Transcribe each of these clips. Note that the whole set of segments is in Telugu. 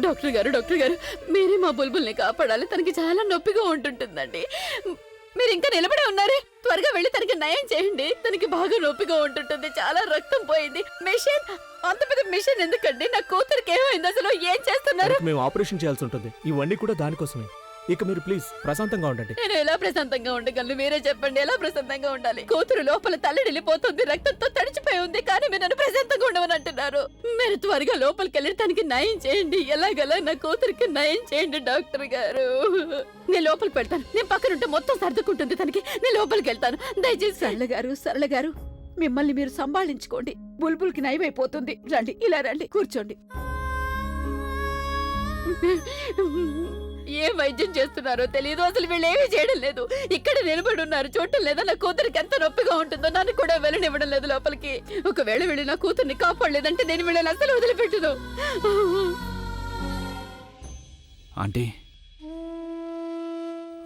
డాక్టర్ గారు మీరే మా బుల్బుల్ని కాపాడాలి. తనకి చాలా నొప్పిగా ఉంటుంటుందండి. మీరు ఇంకా నిలబడే ఉన్నారే, త్వరగా వెళ్ళి తనకి నయం చేయండి. తనకి బాగా నొప్పిగా ఉంటుంటుంది, చాలా రక్తం పోయింది. మిషన్, అంత పెద్ద మిషన్ ఎందుకండి? నా కూతురికి ఏమైంది అసలు? ఏం చేస్తున్నారు? మేము ఆపరేషన్ చేయాల్సి ఉంటుంది. ఇవన్నీ కూడా దానికోసమే. ఇక మీరు ప్లీజ్ ప్రశాంతంగా ఉండండి. నేను ఎలా ప్రశాంతంగా ఉండగలను? మీరే చెప్పండి, ఎలా ప్రశాంతంగా ఉండాలి? కూతురు లోపల తల్లడిల్లిపోతుంది, రక్తంతో తడిచిపోయి ఉంది, కానీ మీరు నన్ను ప్రశాంతంగా ఉండమని అంటున్నారు. మీరు త్వరగా లోపలికి వెళ్ళి తనకి నయం చేయండి. ఎలాగలా నా కూతురికి నయం చేయండి డాక్టర్ గారు. నేను లోపలికి వెళ్తాను. నేను పక్కనుంటే మొత్తం సర్దుకుంటుంది తనకి. నేను లోపలికి వెళ్తాను. దయచేసి. సరళ గారు మిమ్మల్ని మీరు సంభాళించుకోండి. బుల్బుల్కి నయం అయిపోతుంది. రండి, ఇలా రండి, కూర్చోండి. ఏ వైద్యం చేస్తున్నారో తెలియదు. అసలు వీళ్ళు ఏమీ చేయడం లేదు. ఇక్కడ నిలబడి ఉన్నారు, చూడటం లేదా? నా కూతురికి ఎంత నొప్పిగా ఉంటుందో. నన్ను కూడా వెళ్ళనివ్వడం లేదు లోపలికి. ఒకవేళ వీళ్ళు నా కూతుర్ని కాపాడలేదంటే నేను వీళ్ళని అసలు వదిలిపెట్టదు. ఆంటీ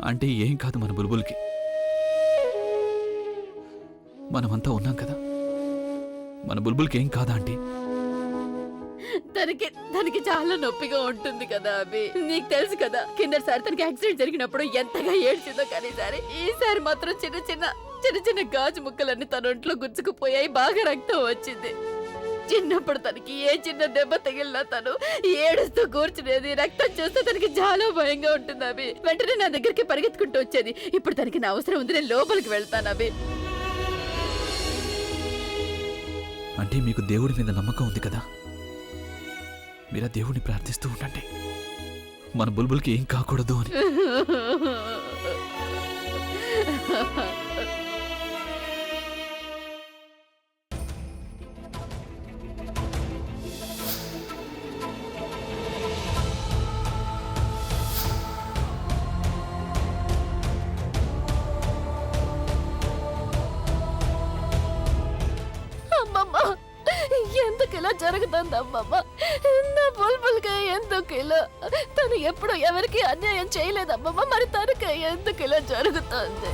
ఆంటీ, ఏం కాదు మన బుల్బుల్కి. మనమంతా ఉన్నాం కదా, మన బుల్బుల్కి ఏం కాదా ఆంటీ? తనకి చాలా నొప్పిగా ఉంటుంది కదా అభి. నీకు తెలుసు కదా, కిందసారి తనకి యాక్సిడెంట్ జరిగినప్పుడు ఎంతగా ఏడ్చిందో. కానీ ఈసారి మాత్రం చిన్న గాజు ముక్కలన్నీ తన ఒంట్లో గుచ్చుకుపోయాయి. బాగా రక్తం వచ్చింది. చిన్నప్పుడు తనకి ఏ చిన్న దెబ్బ తగిలినా తను ఏడుస్తూ కూర్చునేది. రక్తం చూస్తే తనకి చాలా భయంగా ఉంటుంది అభి. వెంటనే నా దగ్గరికి పరిగెత్తుకుంటూ వచ్చేది. ఇప్పుడు తనకి నా అవసరం ఉంది, నేను లోపలికి వెళ్తాను అభి. అంటే మీకు దేవుడి మీద నమ్మకం ఉంది కదా, మీరా దేవుడిని ప్రార్థిస్తూ ఉండండి, మన బుల్బుల్కి ఏం కాకూడదు అని. ఎందుకు ఇలా జరుగుతుంది అమ్మమ్మ? నా బుల్బుల్కి ఎందుకు ఇలా? తను ఎప్పుడు ఎవరికి అన్యాయం చేయలేదమ్మమ్మ, మరి తనకి ఎందుకు ఇలా జరుగుతుంది?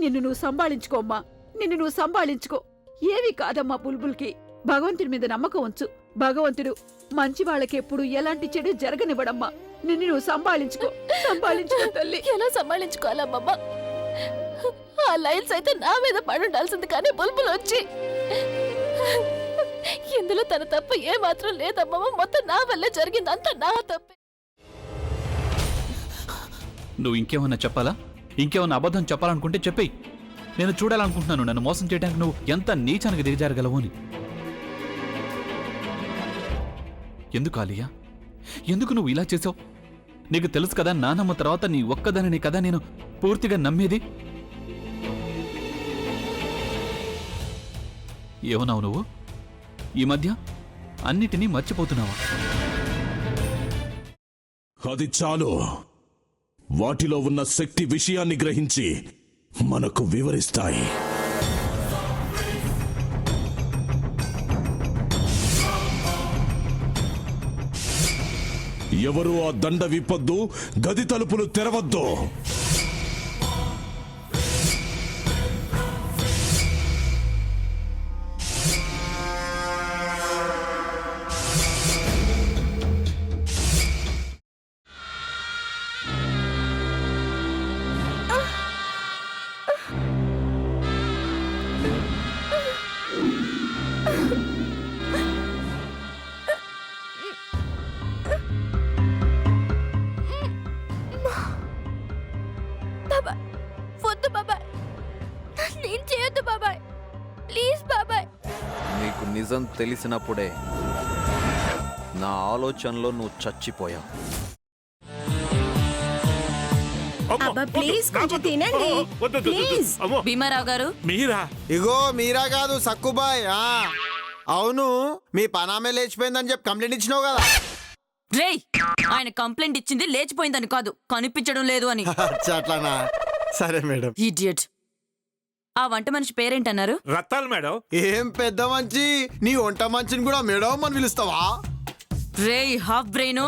నిన్ను నువ్వు సంభాళించుకోమ్మా, నిన్ను నువ్వు సంభాళించుకో. ఏవి కాదమ్మా బుల్బుల్కి. భగవంతుడి మీద నమ్మకం ఉంచు. భగవంతుడు మంచి వాళ్ళకి ఎప్పుడు ఎలాంటి చెడు జరగనివ్వడమ్మా. నిన్ను నువ్వు సంభాళించుకో తల్లి. ఎలా సంభాళించుకోవాలమ్మమ్మ? ఆ లైన్స్ అయితే నా మీద పడుండాల్సింది, కానీ బుల్బుల్ వచ్చి ఇందులో తన తప్పు ఏ మాత్రం లేదమ్మమ్మ. మొత్తం నా వల్లే జరిగింది, అంతా నా తప్పే. నువ్వు ఇంకేమన్నా చెప్పాలా? ఇంకేమన్నా అబద్ధం చెప్పాలనుకుంటే చెప్పేయి. నేను చూడాలనుకుంటున్నాను నన్ను మోసం చేయడానికి నువ్వు ఎంత నీచానికి దిగజారగలవు అని. ఎందుకు ఆలియా, ఎందుకు నువ్వు ఇలా చేసావు? నీకు తెలుసు కదా, నానమ్మ తర్వాత నీ ఒక్కదానిని కదా నేను పూర్తిగా నమ్మేది. ఏమన్నావు నువ్వు? ఈ మధ్య అన్నిటినీ మర్చిపోతున్నావా? అది చాలు. వాటిలో ఉన్న శక్తి విషయాన్ని గ్రహించి మనకు వివరిస్తాయి. ఎవరు ఆ దండ విప్పొద్దు, గది తలుపులు తెరవద్దు. నీకు నిజం తెలిసినప్పుడే నా ఆలోచనలో నువ్వు చచ్చిపోయావు. భీమారావు గారు, మీరా? ఇగో మీరా కాదు, సక్కుబాయ్. అవును, మీ పనామే లేచిపోయిందని చెప్పి కంప్లైంట్ ఇచ్చినావు కదా. రేయ్, ఆయన కంప్లైంట్ ఇచ్చింది లేచిపోయిందని కాదు, కనిపించడం లేదు అని. అట్లానా? సరే మేడం. ఇడియట్. ఆ వంట మనిషి పేరేంటన్నారు? రత్తాలు మేడం. ఏం పెద్ద మంచి, నీ వంట మంచిని కూడా మేడం అని పిలుస్తావా? రేయ్ హాఫ్ బ్రెయిన్,